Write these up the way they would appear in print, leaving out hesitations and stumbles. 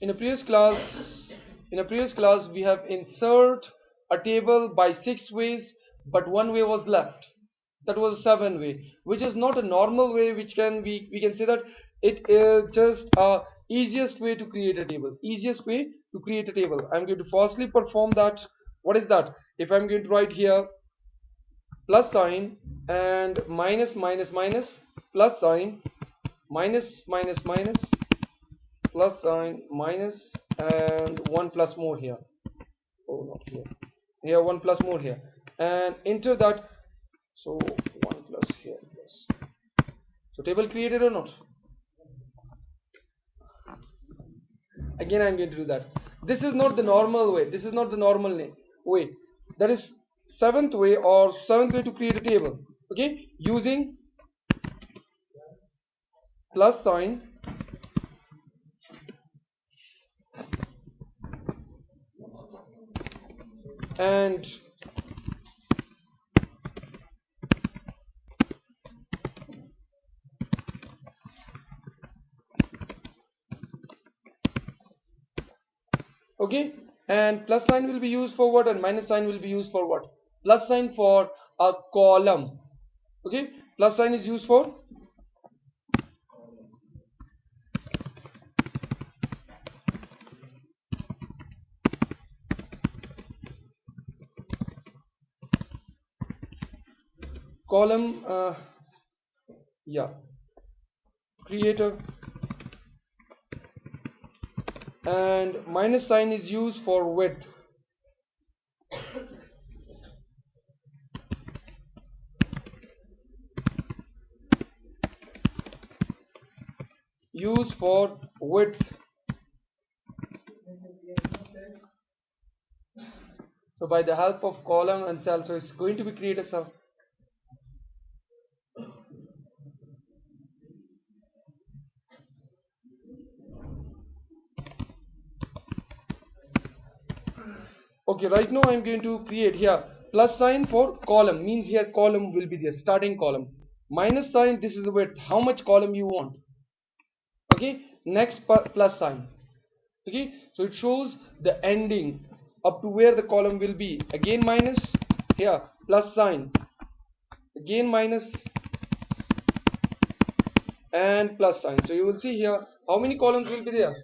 In a previous class we have insert a table by 6 ways, but one way was left. That was 7 way, which is not a normal way, which can we can say that it is just a easiest way to create a table. I'm going to firstly perform that. What is that? If I'm going to write here plus sign and minus minus minus, plus sign minus minus minus, plus sign minus, and one plus more here. Oh, not here. Here one plus more here, and enter that. So one plus here plus. So table created or not? Again I'm going to do that. This is not the normal way. Way. That is seventh way to create a table. Okay, using plus sign and okay, and plus sign will be used for what, and minus sign will be used for what? Plus sign for a column. Okay, plus sign is used for column, creator, and minus sign is used for width. Use for width. So by the help of column and cell, so it's going to be create a cell. Okay, right now I'm going to create here plus sign for column, means here column will be there, starting column. Minus sign, this is the width, how much column you want. Okay, next plus sign. Okay, so it shows the ending up to where the column will be. Again minus, here plus sign, again minus, and plus sign. So you will see here how many columns will be there.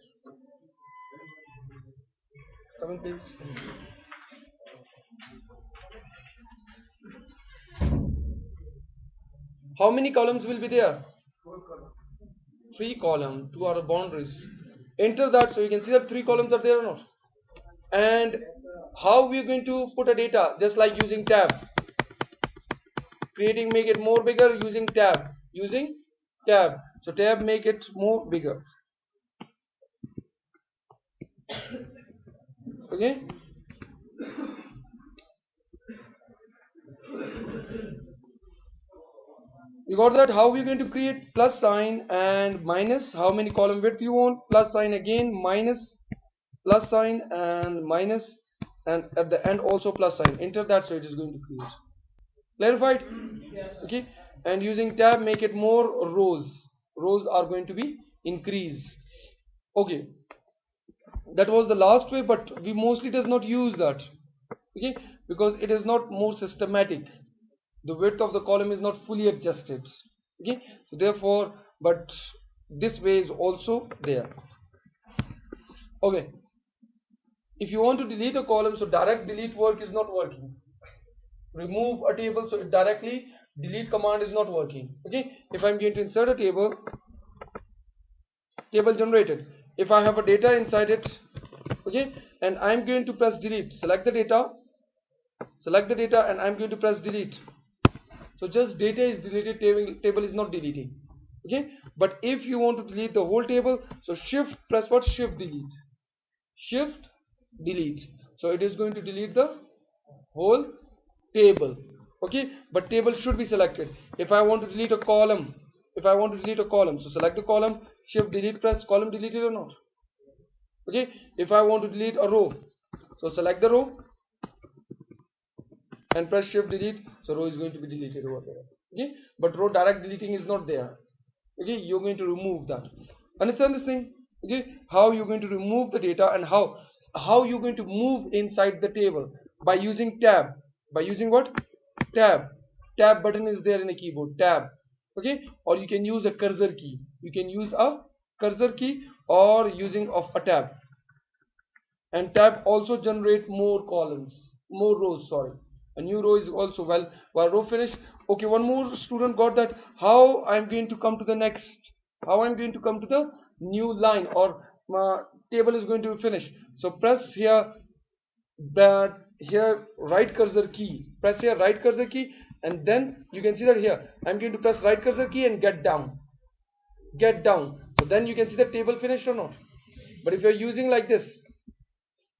Come in, please. How many columns will be there? 3 columns. 2 are the boundaries. Enter that, so you can see that 3 columns are there or not. And how we are going to put a data? Just like using tab. Creating, make it more bigger using tab. So tab make it more bigger. Okay. You got that? How we are going to create plus sign and minus, how many column width you want, plus sign again, minus, plus sign and minus, and at the end also plus sign. Enter that, so it is going to create. Clarified? Yes. Okay, and using tab make it more rows. Rows are going to be increased. Okay, that was the last way, but we mostly does not use that. Okay, because it is not more systematic. The width of the column is not fully adjusted. Okay, so therefore, but this way is also there. Okay, if you want to delete a column, so direct delete work is not working. Remove a table, so it directly delete command is not working. Okay, if I'm going to insert a table generated, if I have a data inside it, okay, and I'm going to press delete, select the data, and I'm going to press delete. So just data is deleted, table is not deleting. Okay, but if you want to delete the whole table, so press what? Shift delete. So it is going to delete the whole table. Okay, but table should be selected. If I want to delete a column, so select the column, shift delete, press column deleted or not. Okay, if I want to delete a row, so select the row and press shift delete, so row is going to be deleted over there. Okay, but row direct deleting is not there. Okay, you're going to remove that. Understand this thing? Okay, how you're going to remove the data, and how you're going to move inside the table by using tab. By using what? Tab. Tab button is there in a keyboard. Tab. Okay, or you can use a cursor key. You can use a cursor key or using of a tab. And tab also generate more columns, more rows, sorry. A new row is also, well, while row finish. Okay, one more student got that. How I'm going to come to the next, how I'm going to come to the new line, or table is going to finish. So press here, that here right cursor key, press here right cursor key, and then you can see that here I'm going to press right cursor key and get down, so then you can see the table finished or not. But if you're using like this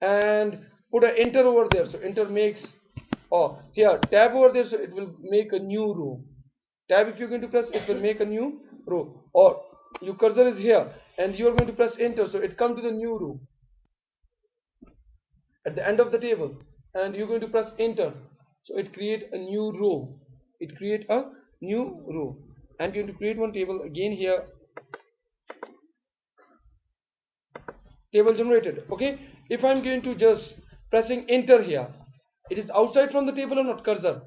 and put an enter over there, so enter makes, or here tab over there, so it will make a new row. Tab, if you're going to press, it will make a new row. Or your cursor is here and you're going to press enter, so it comes to the new row at the end of the table, and you're going to press enter, so it create a new row. It create a new row. I'm going to create one table again here. Table generated. Okay, if I'm going to just pressing enter here, it is outside from the table or not, cursor.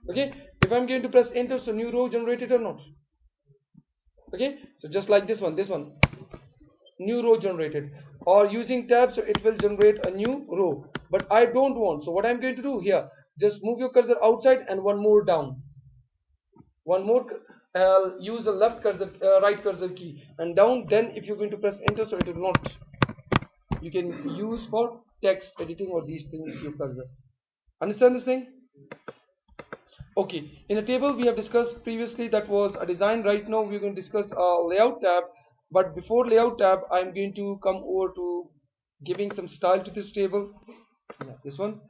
Okay, if I'm going to press enter, so new row generated or not. Okay, so just like this one, new row generated. Or using tab, so it will generate a new row, but I don't want. So what I'm going to do here, just move your cursor outside and one more down, one more. Use the left cursor, right cursor key and down. Then if you're going to press enter, so it will not. You can use for text editing or these things your cursor. Understand this thing? Okay, in a table we have discussed previously, that was a design. Right now we're going to discuss a layout tab, but before layout tab I'm going to come over to giving some style to this table. Yeah, this one.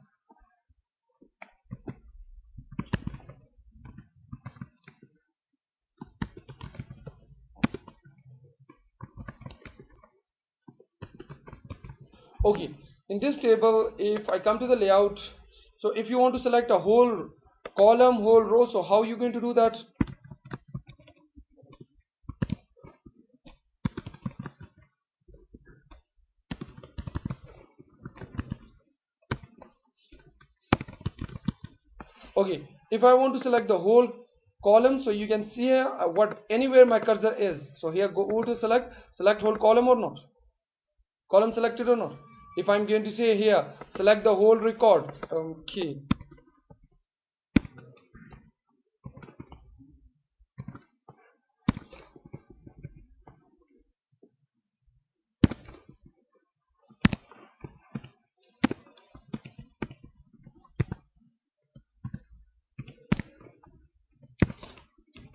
Okay, in this table, if I come to the layout, so if you want to select a whole column, whole row, so how you going to do that? Okay, if I want to select the whole column, so you can see here what anywhere my cursor is. So here go over to select whole column or not, column selected or not. If I'm going to say here select the whole record, okay,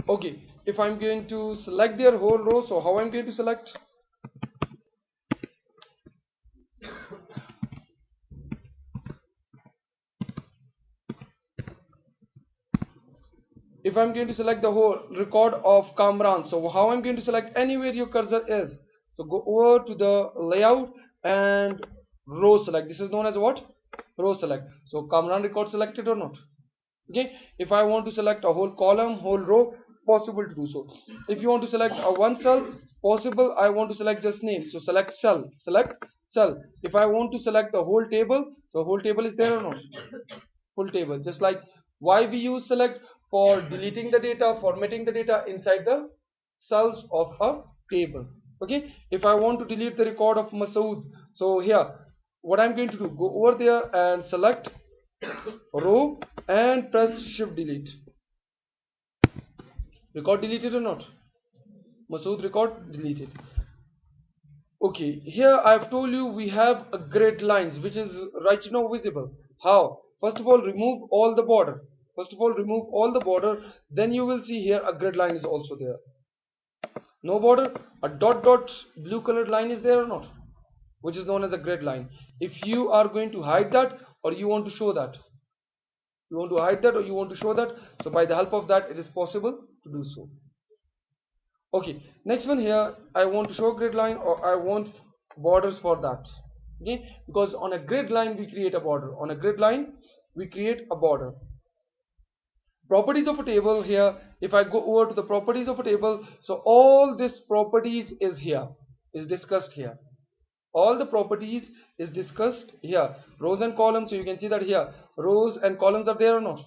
okay, if I'm going to select their whole row, so how I'm going to select? If I'm going to select the whole record of Kamran, so how I'm going to select anywhere your cursor is? So go over to the layout and row select. This is known as what? Row select. So Kamran record selected or not? Okay, if I want to select a whole column, whole row, possible to do so. If you want to select a one cell, possible. I want to select just name, so select cell, if I want to select the whole table, so whole table is there or not? Full table. Just like why we use select, for deleting the data, formatting the data inside the cells of a table. Okay, if I want to delete the record of Masood, so here what I'm going to do, go over there and select row and press shift delete. Record deleted or not? Masood record deleted. Okay, here I've told you we have a grid lines which is right now visible. How? First of all, remove all the border. Then you will see here a grid line is also there. No border, a dot blue colored line is there or not? Which is known as a grid line. If you are going to hide that or you want to show that, so by the help of that it is possible to do so. Okay, next one here, I want to show grid line or I want borders for that. Okay, because on a grid line we create a border. Properties of a table here, if I go over to the properties of a table, so all this properties is here. is discussed here. All the properties is discussed here. Rows and columns, so you can see that here rows and columns are there or not.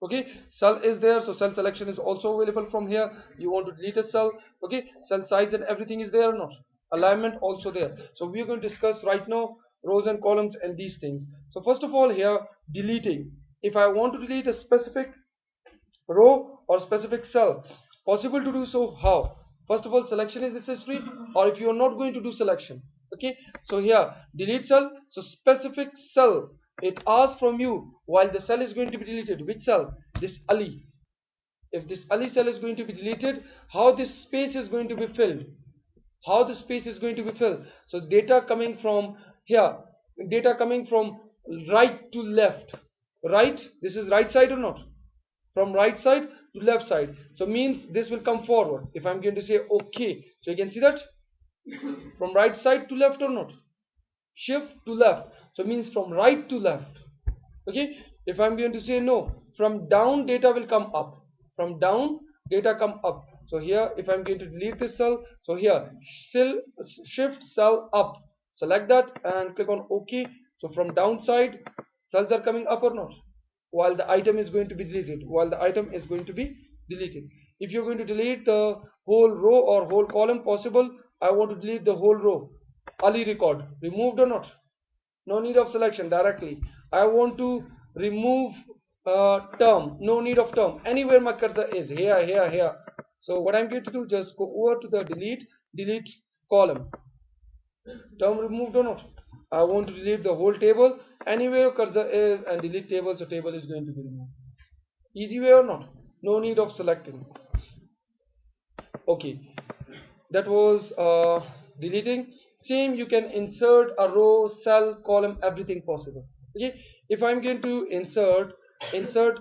Okay, cell is there, so cell selection is also available from here. You want to delete a cell, okay, cell size and everything is there or not. Alignment also there. So we are going to discuss right now rows and columns and these things. So first of all, here deleting, if I want to delete a specific row or specific cell, possible to do so. How? First of all, selection is necessary, or if you are not going to do selection, okay, so here delete cell, so specific cell, it asks from you while the cell is going to be deleted, which cell? This Ali. If this Ali cell is going to be deleted, how this space is going to be filled, how the space is going to be filled. So data coming from here, data coming from right to left, right, this is right side or not, from right side to left side, so means this will come forward. If I'm going to say okay, so you can see that from right side to left or not, shift to left, so means from right to left. Okay, if I'm going to say no, from down data will come up, from down data come up. So here if I'm going to delete this cell, so here shift cell up, select that and click on OK. So from downside cells are coming up or not, while the item is going to be deleted, while the item is going to be deleted. If you're going to delete the whole row or whole column, possible. I want to delete the whole row, Ali record, removed or not, no need of selection, directly. I want to remove term, no need of term, anywhere my cursor is, here. So what I'm going to do, just go over to the delete column, term removed or not. I want to delete the whole table, anywhere your cursor is, and delete table, so table is going to be removed. Easy way or not, no need of selecting. Okay, that was deleting. Same, you can insert a row, cell, column, everything possible. Okay, if I'm going to insert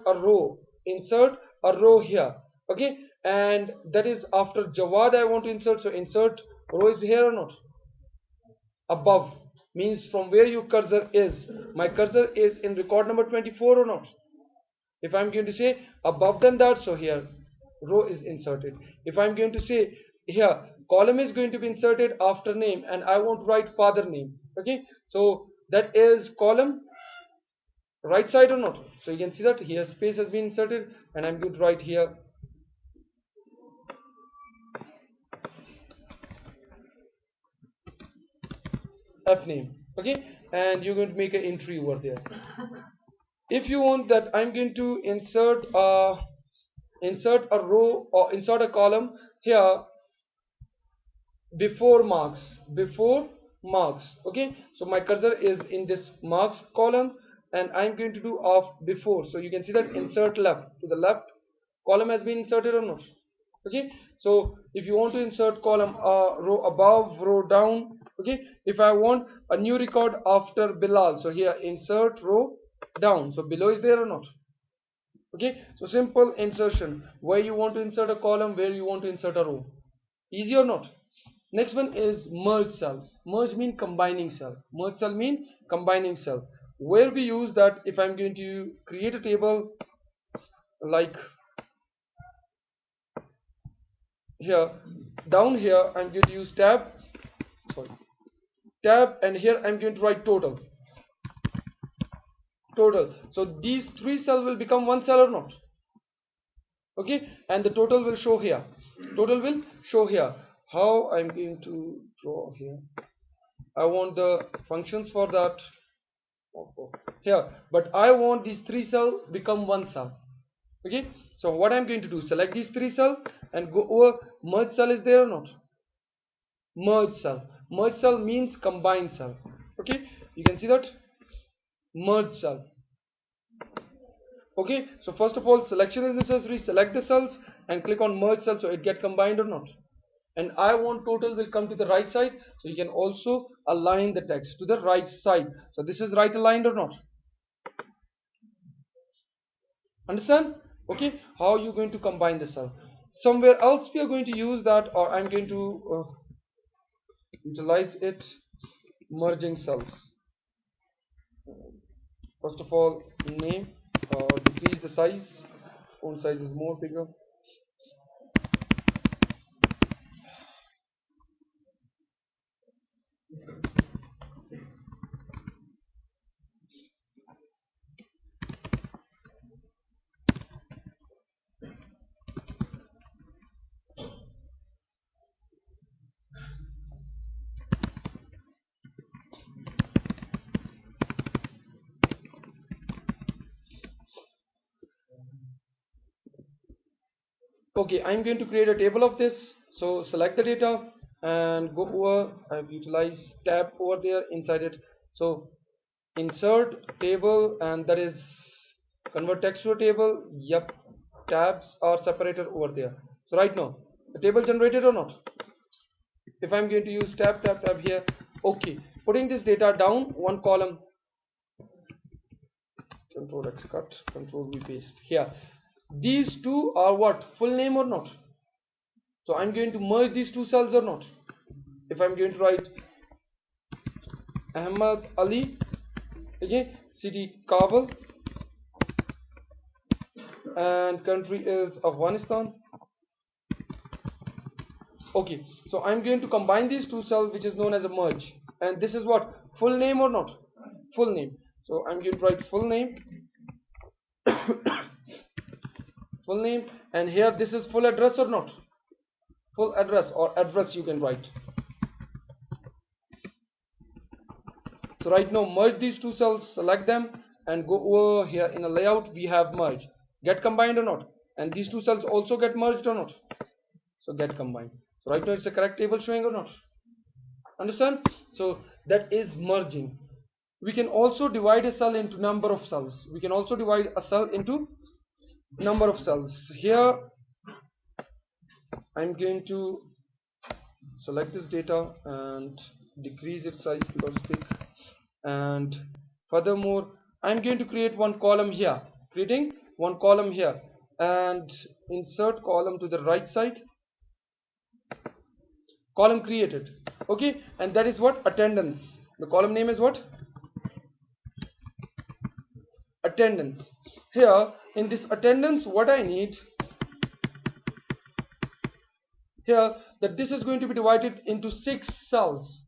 a row here, okay, and that is after Jawad I want to insert, so insert row is here or not, above, means from where your cursor is, my cursor is in record number 24 or not. If I'm going to say above than that, so here row is inserted. If I'm going to say here column is going to be inserted after name, and I want to write father name, okay, so that is column right side or not. So you can see that here space has been inserted, and I'm going to write here F name, okay, and you're going to make an entry over there. If you want that I'm going to insert a row or insert a column here before marks, okay, so my cursor is in this marks column, and I'm going to do of before, so you can see that insert left, to the left column has been inserted or not. Okay, so if you want to insert column row above, row down, okay, if I want a new record after Bilal, so here insert row down, so below is there or not. Okay, so simple insertion, where you want to insert a column, where you want to insert a row, easy or not. Next one is merge cells. Merge mean combining cell, merge cell mean combining cell, where we use that if I'm going to create a table like here, down here I'm going to use tab, and here I'm going to write total. So these three cells will become one cell or not. Okay, and the total will show here, how I'm going to draw here, I want the functions for that here, but I want these three cells become one cell. Okay, so what I'm going to do, select these three cells and go over merge cell is there or not. Merge cell means combined cell. Okay, you can see that merge cell. Okay, so first of all selection is necessary, select the cells and click on merge cell, so it get combined or not. And I want total will come to the right side, so you can also align the text to the right side, so this is right aligned or not. Understand? Okay, how you going to combine the cell. Somewhere else we are going to use that, or I'm going to utilize it, merging cells. First of all, name, decrease the size, font size is more bigger. Okay, I'm going to create a table of this. So select the data and go over. I've utilized tab over there inside it. So insert table, and that is convert text to a table. Yep, tabs are separated over there. So right now the table generated or not? If I'm going to use tab here, okay, putting this data down one column, control X cut, control V paste here. These two are what, full name or not? So I'm going to merge these two cells or not? If I'm going to write Ahmad Ali, okay, city Kabul, and country is Afghanistan. Okay, so I'm going to combine these two cells, which is known as a merge, and this is what, full name or not? Full name. So I'm going to write full name, full name, and here this is full address or not? Full address, or address you can write. So right now merge these two cells, select them, and go over here in a layout. We have merge, get combined or not, and these two cells also get merged or not? So get combined. So right now it's the correct table showing or not? Understand? So that is merging. We can also divide a cell into number of cells. We can also divide a cell into number of cells. Here I'm going to select this data and decrease its size because it's big. And furthermore, I'm going to create one column here, creating one column here, and insert column to the right side, column created. Okay, and that is what, attendance. The column name is what? Attendance. Here in this attendance, what I need here, that this is going to be divided into 6 cells.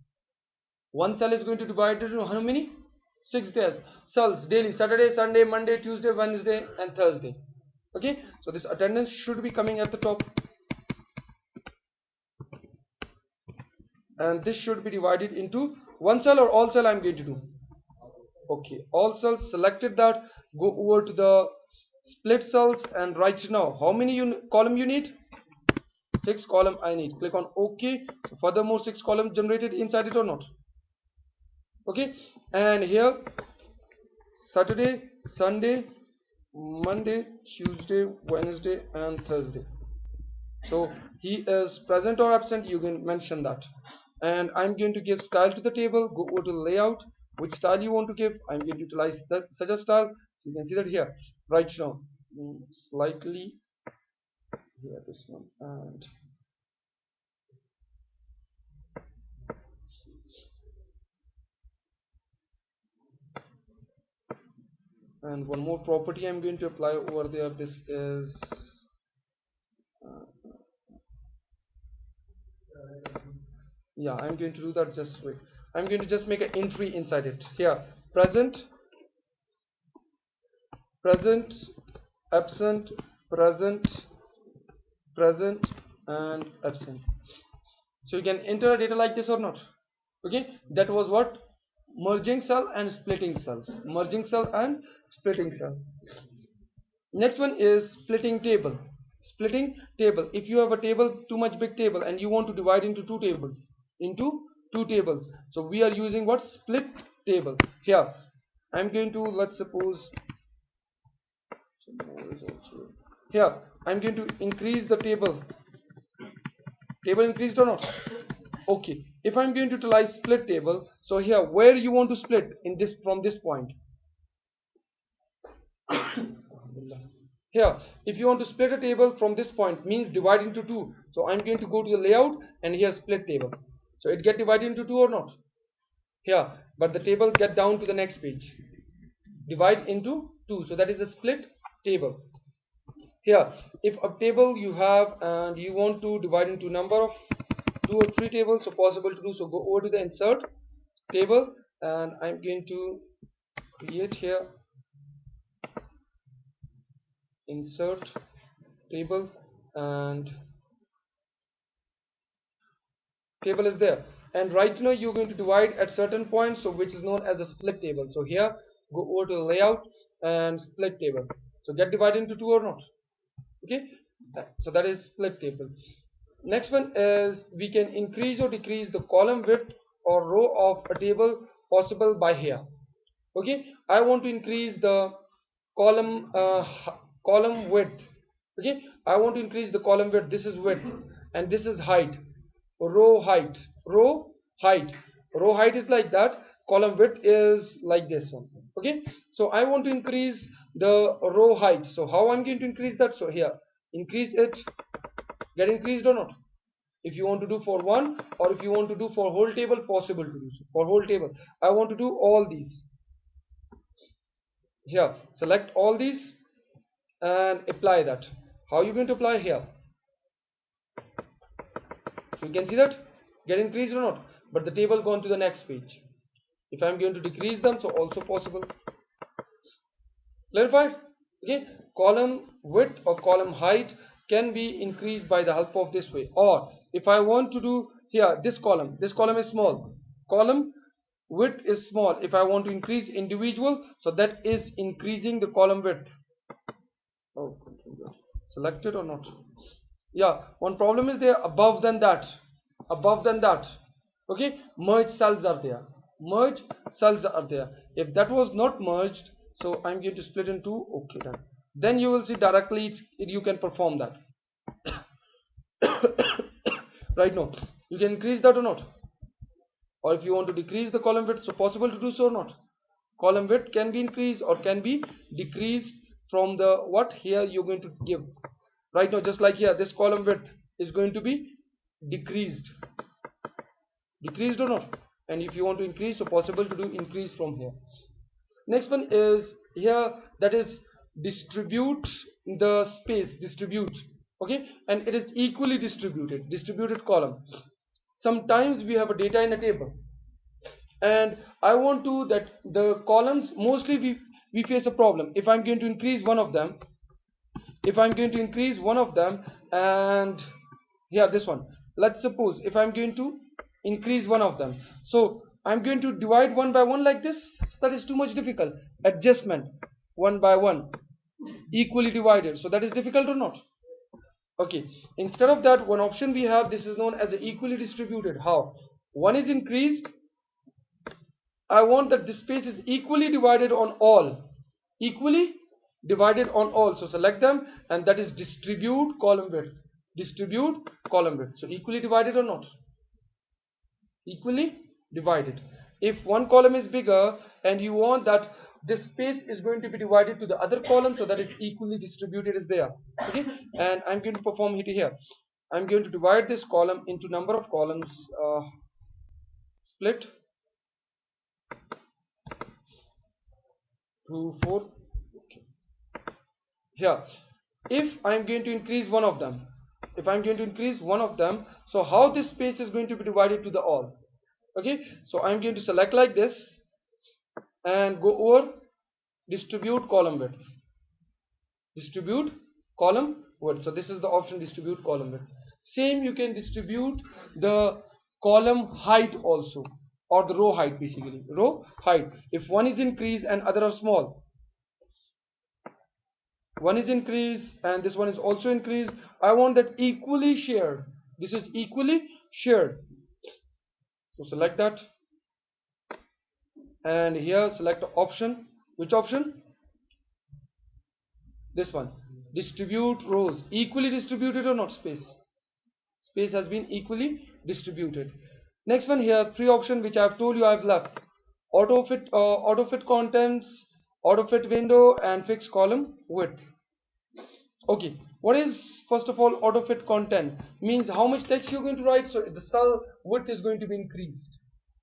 One cell is going to divide into how many? 6 days. Cells daily: Saturday, Sunday, Monday, Tuesday, Wednesday, and Thursday. Okay, so this attendance should be coming at the top, and this should be divided into one cell or all cell. I'm going to do, okay, all cells. Selected that, go over to the split cells, and right now how many column you need? 6 column I need. Click on OK. So furthermore 6 columns generated inside it or not? Okay, and here Saturday, Sunday, Monday, Tuesday, Wednesday, and Thursday. So he is present or absent, you can mention that. And I'm going to give style to the table. Go over to layout, which style you want to give. I'm going to utilize that such a style, so you can see that here right now. Slightly here, this one, and one more property I'm going to apply over there. This is yeah, I'm going to do that. Just wait, I'm going to just make an entry inside it here: present, present, absent, present, present, and absent. So you can enter data like this or not. Okay, that was what, merging cell and splitting cells. Merging cell and splitting cell. Next one is splitting table. Splitting table: if you have a table, too much big table, and you want to divide into two tables, so we are using what, split table. Here I'm going to, let's suppose here I'm going to increase the table increased or not? Okay, if I'm going to utilize split table, so here where you want to split, in this, from this point here, if you want to split a table from this point, means divide into two. So I'm going to go to the layout, and here split table, so it get divided into two or not? Here, but the table get down to the next page, divide into two, so that is a split table. Here, if a table you have and you want to divide into number of 2 or 3 tables, so possible to do so. Go over to the insert table, and I'm going to create here insert table, and table is there, and right now you're going to divide at certain points, so which is known as a split table. So here go over to the layout and split table, so get divided into two or not? Okay, So that is split table. Next one is we can increase or decrease the column width or row of a table possible by here. Okay, I want to increase the column width. Okay, I want to increase the column width. This is width and this is height. Row height, row height is like that, column width is like this one. Okay, so I want to increase the row height. So how I'm going to increase that? So here, increase it, get increased or not? If you want to do for one, or if you want to do for whole table, possible to do so. For whole table I want to do all these. Here, select all these and apply that. How are you going to apply? Here, so you can see that get increased or not, but the table gone to the next page. If I'm going to decrease them, so also possible. Clarified? Okay, column width or column height can be increased by the help of this way. Or if I want to do here, this column is small, column width is small. If I want to increase individual, so that is increasing the column width. Oh, selected or not? Yeah, one problem is there, above than that. Okay, merge cells are there. If that was not merged, so I'm going to split in two. Okay, done. Then you will see directly you can perform that. Right now you can increase that or not, or if you want to decrease the column width, so possible to do so or not. Column width can be increased or can be decreased from the what here you're going to give. Right now, just like here, this column width is going to be decreased or not, and if you want to increase, so possible to do increase from here. Next one is here, that is distribute the space, okay, and it is equally distributed column. Sometimes we have a data in a table and I want to that the columns, mostly we face a problem. If I'm going to increase one of them, and here this one, let's suppose if I'm going to increase one of them, so I'm going to divide one by one like this. That is too much difficult. Adjustment, one by one, equally divided, so that is difficult or not? Okay, instead of that, one option we have, this is known as a equally distributed. How? One is increased, I want that this space is equally divided on all, so select them, and that is distribute column width, so equally divided or not? Equally divided. If one column is bigger and you want that this space is going to be divided to the other column, so that is equally distributed is there. Okay, and I'm going to perform it here. I'm going to divide this column into number of columns, split to 4. Okay. Here, if I'm going to increase one of them, so how this space is going to be divided to the all? Okay, so I'm going to select like this and go over distribute column width, so this is the option, distribute column width. Same, you can distribute the column height also, or the row height, basically row height. If one is increased and other are small, one is increased and this one is also increased, I want that equally shared. This is equally shared, so select that, and here select option. Which option? This one, distribute rows, equally distributed or not? Space has been equally distributed. Next one, here 3 options which I have told you I have left: autofit contents, autofit window, and fixed column width. Okay, what is first of all autofit content? Means how much text you're going to write, so the cell width is going to be increased.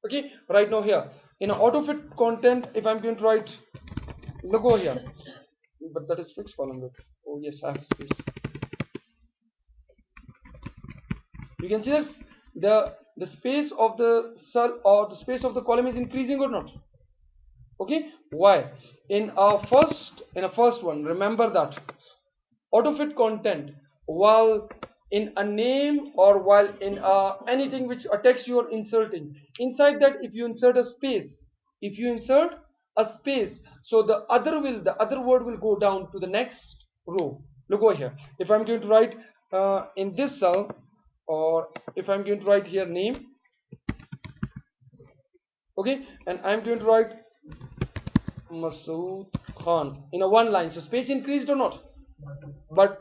Okay, right now here in autofit content, if I'm going to write logo here, but that is fixed column width. Oh yes, I have space. You can see this, the space of the cell or the space of the column is increasing or not? Okay, why? In our first one, remember that autofit content, while in a name or while in anything which a text you are inserting, inside that if you insert a space, so the other word will go down to the next row. Look over here. If I'm going to write in this cell, or if I'm going to write here name, okay, and I'm going to write Masood Khan in a one line, so space increased or not? But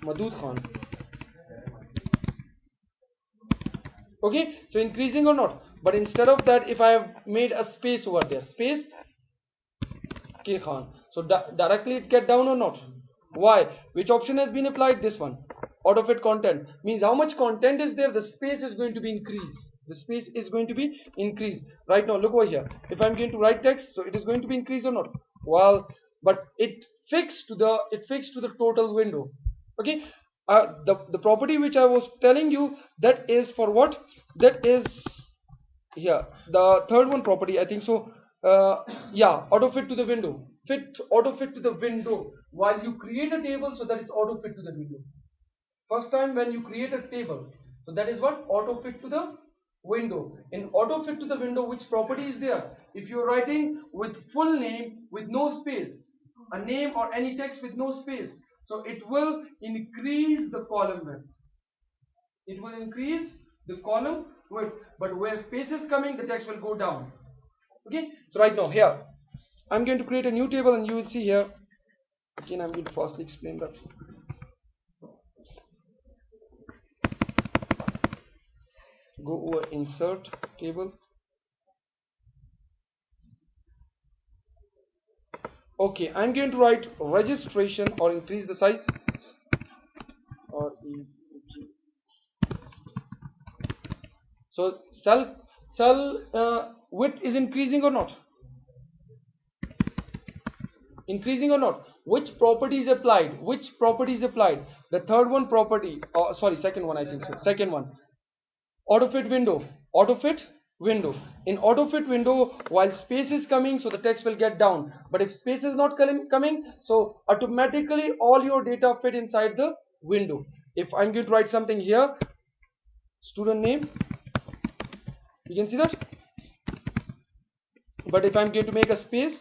Masood Khan, okay, so increasing or not? But instead of that, if I have made a space over there, space K Khan, so directly it get down or not? Why? Which option has been applied? This one. Autofit content means how much content is there, the space is going to be increased. The space is going to be increased. Right now, look over here. If I'm going to write text, so it is going to be increased or not? Well, but it fixed to the total window. Okay. The property which I was telling you, that is for what? That is here the third one property, I think so. Yeah, auto fit to the window. Auto fit to the window. While you create a table, so that is auto fit to the window. First time when you create a table, so that is what? Auto fit to the window. In auto fit to the window, which property is there? If you are writing with full name with no space, a name or any text with no space, so it will increase the column width. It will increase the column width, but where space is coming, the text will go down. Okay, so right now here I'm going to create a new table, and you will see here again. I'm going to firstly explain that. Go over insert table. Okay, I'm going to write registration, or increase the size, or so cell width is increasing or not? Increasing or not? Which property is applied? Which property is applied? The third one property, sorry, second one, I think so. Second one, autofit window. Autofit window. In autofit window, while space is coming, so the text will get down. But if space is not coming, so automatically all your data fit inside the window. If I'm going to write something here, student name, you can see that. But if I'm going to make a space,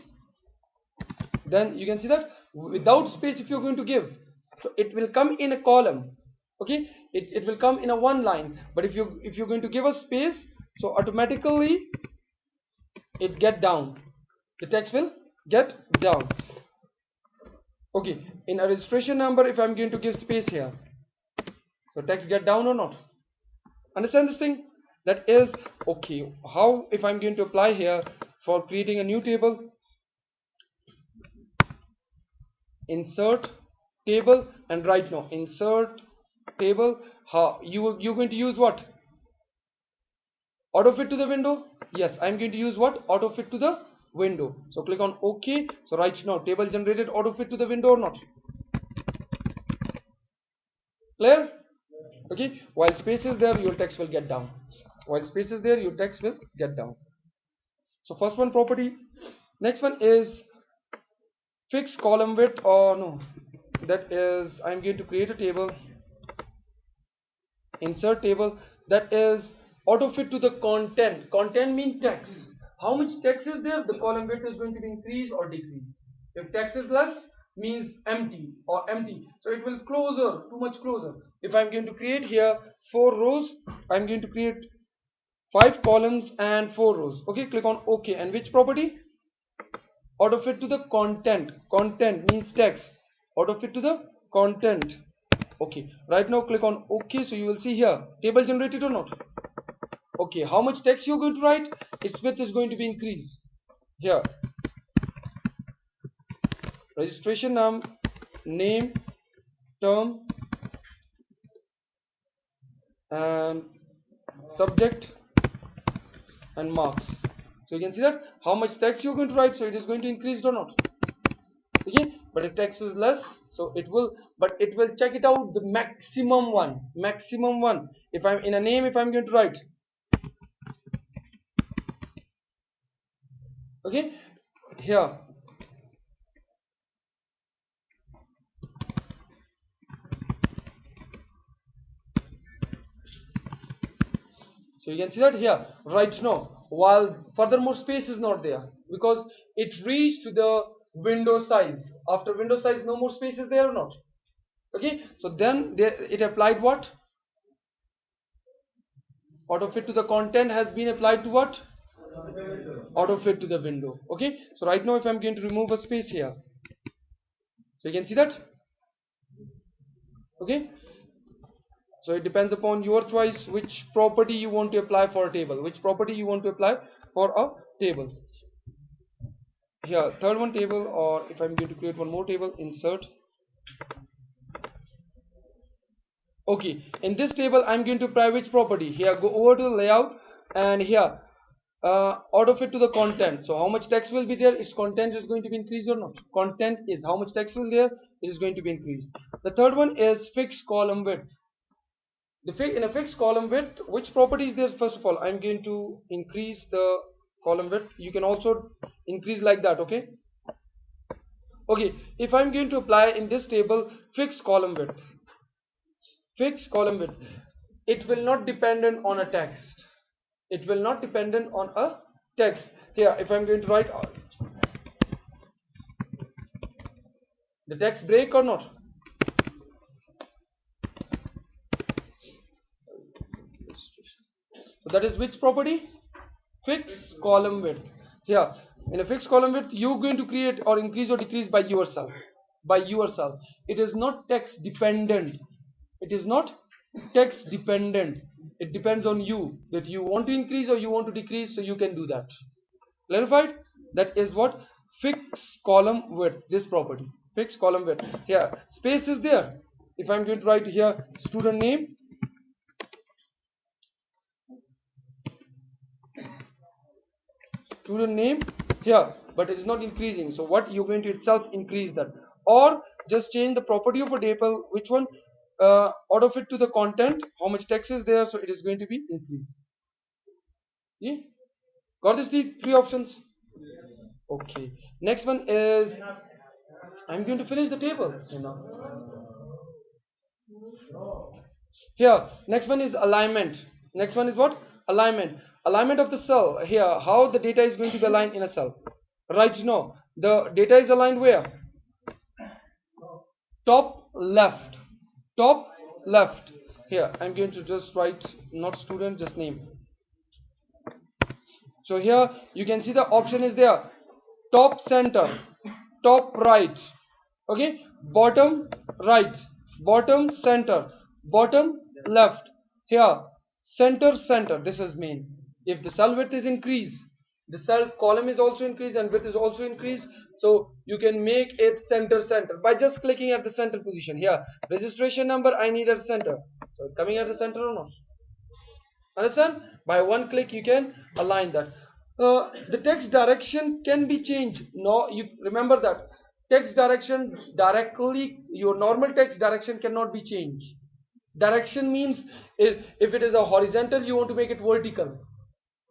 then you can see that without space, if you're going to give, so it will come in a column. Okay, it will come in a one line. But if you're going to give a space, so automatically it get down, the text will get down. Okay, in a registration number, if I'm going to give space here, so text get down or not? Understand this thing? That is okay. How? If I'm going to apply here for creating a new table, insert table, and right now insert table, how you're going to use what? Auto fit to the window. Yes, I'm going to use what? Auto fit to the window. So click on OK. So right now table generated auto fit to the window or not? Clear? Okay, while space is there, your text will get down. While space is there, your text will get down. So first one property. Next one is fixed column width, or no, that is I'm going to create a table, insert table, that is auto fit to the content. Content means text. How much text is there? The column width is going to be increased or decreased. If text is less, means empty or empty, so it will closer, too much closer. If I'm going to create here 4 rows, I'm going to create 5 columns and 4 rows. Okay, click on OK. And which property? Auto fit to the content. Content means text. Auto fit to the content. Okay, right now click on OK. So you will see here table generated or not? Okay, how much text you're going to write? Its width is going to be increased. Here, registration name, term, and subject, and marks. So you can see that how much text you're going to write, so it is going to increase or not? Okay, but if text is less, so it will, but it will check it out the maximum one. If I'm in a name, if I'm going to write, okay, here, so you can see that here right now, while furthermore space is not there because it reached to the window size. After window size, no more space is there or not? Okay, so then it applied what? Auto fit to the content has been applied to what? Auto fit to the window. Okay, so right now if I'm going to remove a space here, so you can see that. Okay, so it depends upon your choice which property you want to apply for a table, which property you want to apply for a table. Here, third one table, or if I'm going to create one more table, insert. Okay, in this table I'm going to apply which property? Here, go over to the layout, and here auto fit to the content. So how much text will be there? Its content is going to be increased or not? Content is how much text will there? It is going to be increased. The third one is fixed column width. In a fixed column width, which property is there? First of all, I'm going to increase the column width. You can also increase like that. Okay, if I'm going to apply in this table fixed column width, it will not dependent on a text. It will not dependent on a text. Here, if I'm going to write the text break or not? So that is which property? Fixed column width. Here, in a fixed column width, you're going to create or increase or decrease by yourself. It is not text dependent. It is not text dependent. It depends on you that you want to increase or you want to decrease, so you can do that. Clarified? That is what? Fixed column width. This property. Fixed column width. Here, space is there. If I'm going to write here student name, here, but it is not increasing. So what you're going to itself increase that, or just change the property of a table. Which one? Auto fit to the content. How much text is there? So it is going to be increased. Yeah? Got this? The three options. Okay. Next one is I'm going to finish the table. Here, next one is alignment. Next one is what? Alignment. Alignment of the cell. Here, how the data is going to be aligned in a cell. Right now, the data is aligned where? Top left. Top left. Here, I'm going to just write not student, just name. So here, you can see the option is there. Top center, top right. Okay, bottom right, bottom center, bottom left. Here, center. This is main. If the cell width is increased, the cell column is also increased and width is also increased. So you can make it center by just clicking at the center position. Here, registration number I need at center. So coming at the center or not? Understand? By one click you can align that. The text direction can be changed. No, you remember that text direction directly, your normal text direction cannot be changed. Direction means if it is a horizontal, you want to make it vertical.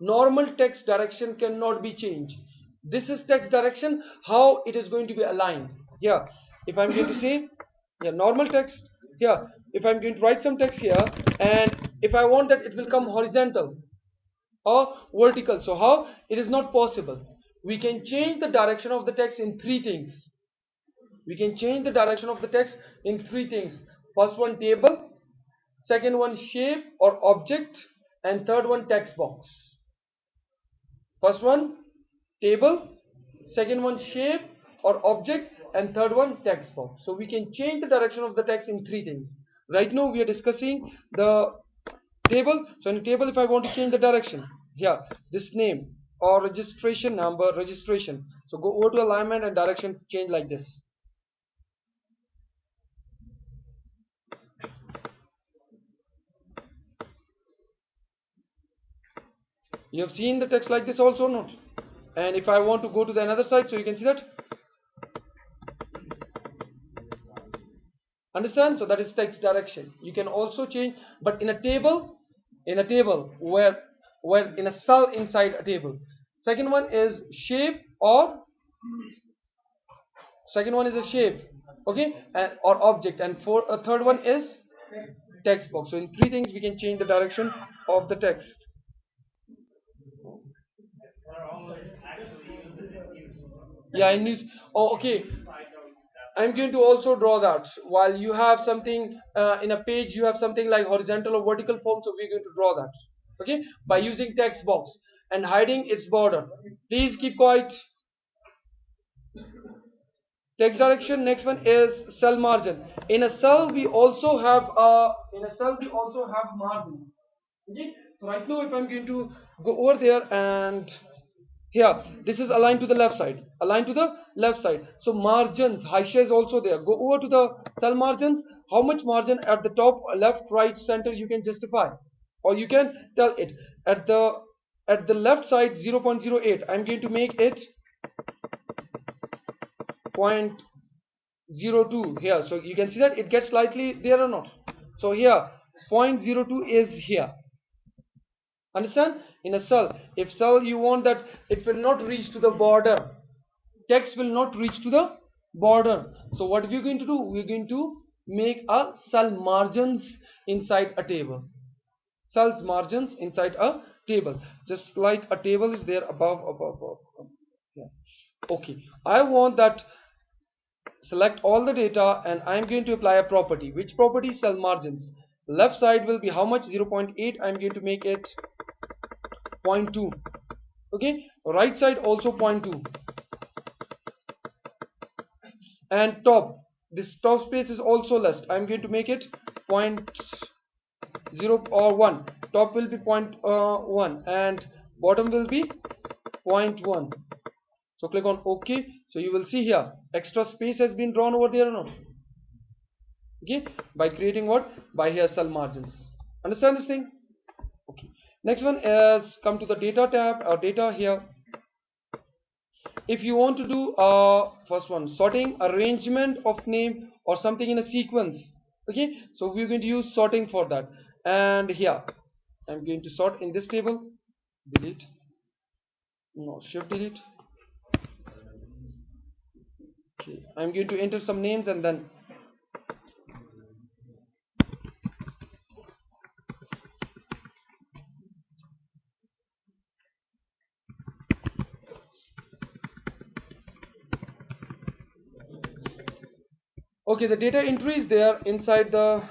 Normal text direction cannot be changed. This is text direction, how it is going to be aligned. Here, if I'm going to say normal text, here if I'm going to write some text here, and if I want that it will come horizontal or vertical, so how? It is not possible. We can change the direction of the text in three things. First one, table. Second one, shape or object. And third one, text box. First one, table. Second one, shape or object. And third one, text box. So we can change the direction of the text in three things. Right now we are discussing the table. So in the table, if I want to change the direction, here, this name or registration number, registration. So go over to alignment and direction change like this. You have seen the text like this also, not? And if I want to go to the another side, so you can see that. Understand? So that is text direction. You can also change, but in a table where in a cell inside a table. Second one is shape or okay, or object, and third one is text box. So in three things we can change the direction of the text. Yeah, in news. Oh, okay. I'm going to also draw that. While you have something in a page, you have something like horizontal or vertical form, so we're going to draw that. Okay, by using text box and hiding its border. Please keep quiet. Text direction. Next one is cell margin. In a cell we also have margin. Okay, so right now if I'm going to go over there, and here this is aligned to the left side, so margins, hasha is also there. Go over to the cell margins. How much margin at the top, left, right, center you can justify, or you can tell it. At the left side 0.08, I'm going to make it 0.02 here, so you can see that it gets slightly there or not. So here 0.02 is here. Understand? In a cell, if cell you want that it will not reach to the border, text will not reach to the border, so what we're going to do, we're going to make a cell margins inside a table. Cells margins inside a table, just like a table is there above. Yeah. Okay, I want that. Select all the data, and I'm going to apply a property. Which property? Cell margins. Left side will be how much? 0.8. I'm going to make it 0.2. Okay, right side also 0.2, and top, this top space is also less. I'm going to make it 0.0 or 1. Top will be 0.1 and bottom will be 0.1. So click on OK. So you will see here extra space has been drawn over there or not. Okay, by creating what? By here cell margins. Understand this thing? Okay, next one is come to the data tab or data here. If you want to do first one, sorting, arrangement of name or something in a sequence. Okay, so we're going to use sorting for that. And here I'm going to sort in this table. Delete. No, shift delete. Okay, I'm going to enter some names and then okay, the data entry is there inside the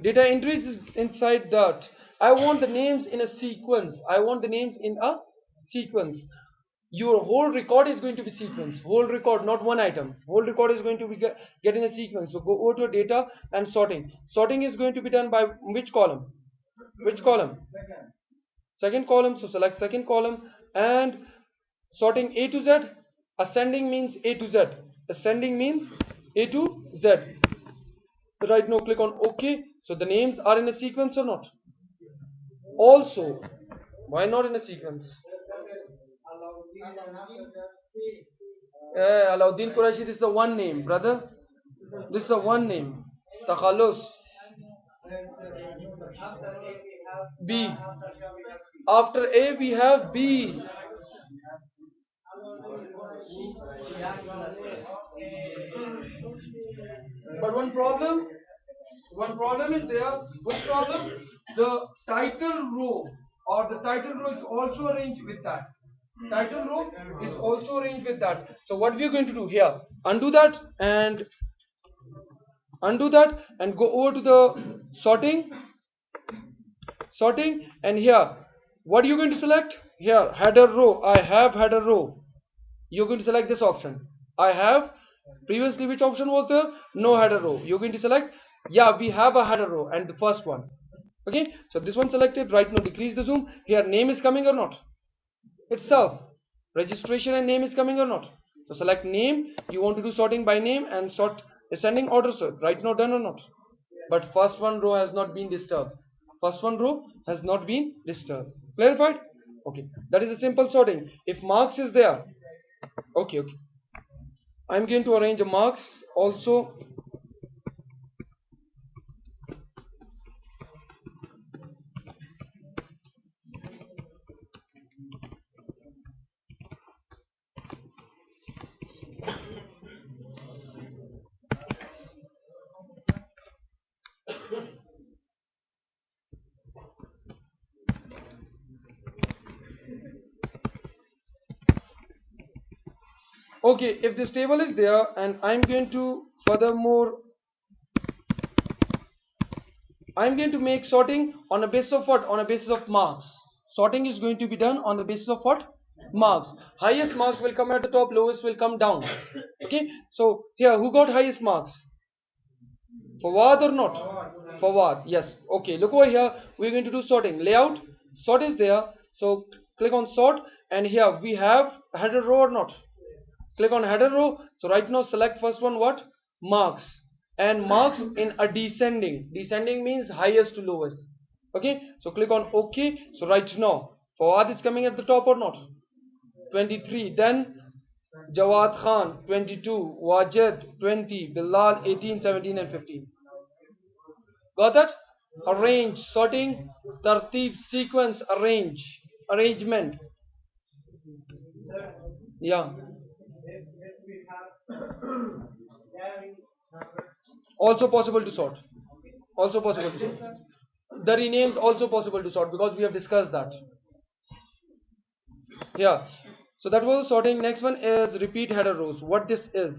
data entries is inside that. I want the names in a sequence. Your whole record is going to be sequence. Whole record, not one item. Whole record is going to be get in a sequence. So go over to data and sorting. Sorting is going to be done by which column? Second column. So select second column and sorting A to Z. Ascending means A to Z. Right now click on OK. So the names are in a sequence or not? Also, why not in a sequence? Alauddin Quraishi, this is the one name, brother. This is the one name. Takhalus. B. After A we have B. But one problem is there. Which problem? The title row is also arranged with that. So what we are going to do here? Undo that and go over to the sorting, and here what are you going to select? Here header row. I have header row. You're going to select this option. I have. Previously which option was there? No header row. You're going to select, yeah, we have a header row, and the first one. Okay, so this one selected. Right now decrease the zoom. Here name is coming or not? Itself. Registration and name is coming or not? So select name. You want to do sorting by name and sort ascending order. So right now done or not? But first one row has not been disturbed. Clarified? Okay, that is a simple sorting. If marks is there, okay, I'm going to arrange the marks also. Okay, if this table is there and I'm going to furthermore I'm going to make sorting on a basis of what? On a basis of marks. Sorting is going to be done on the basis of what? Marks. Highest marks will come at the top, lowest will come down. Okay, so here who got highest marks? Fawad or not? Fawad, yes. Okay, look over here. We're going to do sorting. Layout, sort is there. So click on sort, and here we have header row or not? Click on header row. So right now select first one, what? Marks. And marks in a descending. Descending means highest to lowest. Okay, so click on OK. So right now Fawad is coming at the top or not? 23. Then Jawad Khan 22, Wajid 20, Bilal 18, 17 and 15. Got that? Arrange, sorting, tartib, sequence, arrangement. Yeah. Also possible to sort. Also possible to sort. The renames also possible to sort because we have discussed that. Yeah. So that was sorting. Next one is repeat header rows. What this is?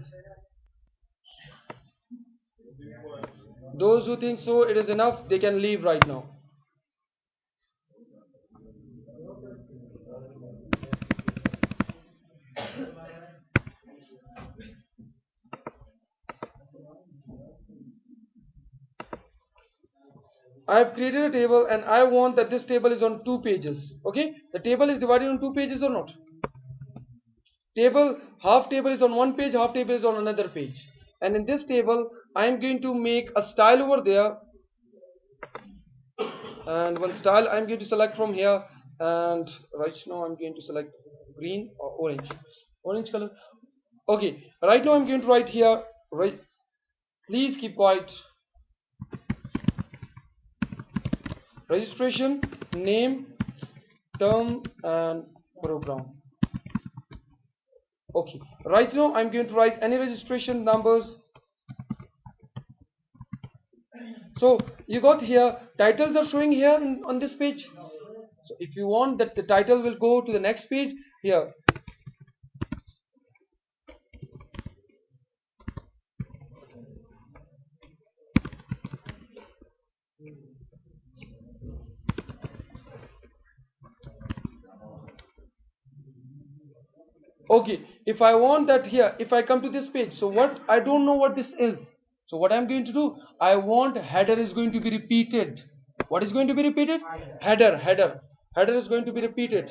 Those who think so it is enough, they can leave right now. I have created a table and I want that this table is on 2 pages. Okay, the table is divided on 2 pages or not? Table, half table is on 1 page, half table is on another page. And in this table I am going to make a style over there, and one style I'm going to select from here, and right now I'm going to select green or orange color. Okay, right now I'm going to write here, right, please keep quiet. Registration, name, term and program. Okay, right now I'm going to write any registration numbers. So you got here titles are showing here on this page. So if you want that the title will go to the next page, here okay, if I want that here, if I come to this page, so what, I don't know what this is. So what I'm going to do, I want header is going to be repeated. What is going to be repeated? Header is going to be repeated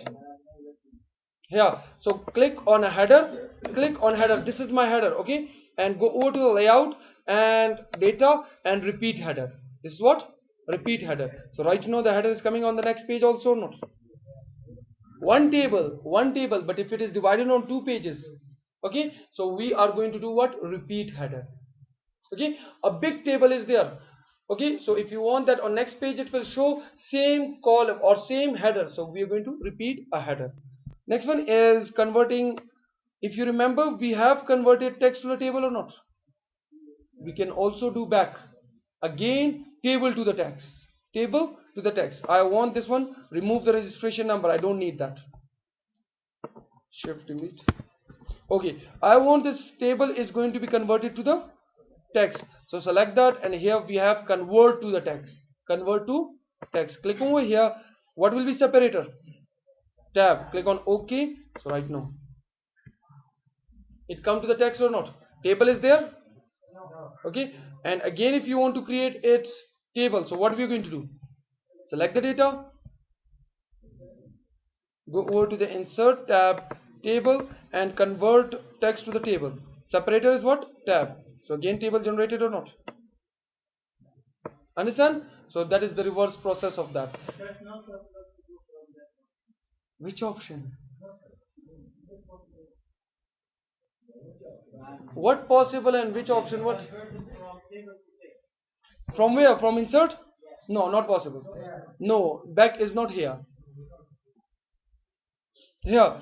here. So click on a header, this is my header. Okay, and go over to the layout and data and repeat header. This is what? Repeat header. So right now the header is coming on the next page also or not? One table, but if it is divided on 2 pages, okay, so we are going to do what? Repeat header. Okay, a big table is there. Okay, so if you want that on next page it will show same column or same header, so we are going to repeat a header. Next one is converting. If you remember, we have converted text to the table or not? We can also do back again, table to the text, table to the text. I want this one, remove the registration number, I don't need that. Shift delete. Okay, I want this table is going to be converted to the text, so select that, and here we have convert to the text. Convert to text. Click over here. What will be separator? Tab. Click on OK. So right now it come to the text or not? Table is there. Okay, and again if you want to create its table, so what we are going to do? Select the data, go over to the insert tab, table, and convert text to the table. Separator is what? Tab. So again table generated or not? Understand? So that is the reverse process of that. Which option? What possible and which option? What? From where? From insert? No, not possible. No, back is not here. Here,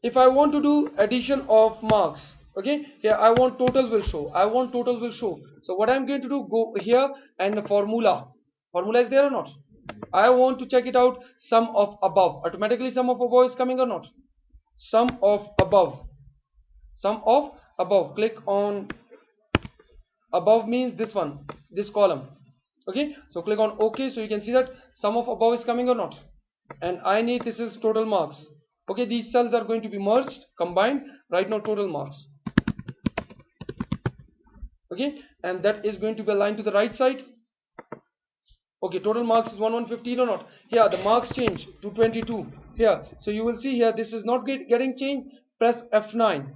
if I want to do addition of marks, okay, here I want total will show. So what I'm going to do, go here and the formula is there or not? I want to check it out, sum of above. Automatically sum of above is coming or not? Sum of above. sum of above. Click on above, means this one, this column. Okay, so click on OK. So you can see that sum of above is coming or not, and I need, this is total marks. Okay, these cells are going to be merged, combined. Right now total marks. Okay, and that is going to be aligned to the right side. Okay, total marks is 1115 or not. Here the marks change to 22 here. So you will see here this is not getting changed. Press F9.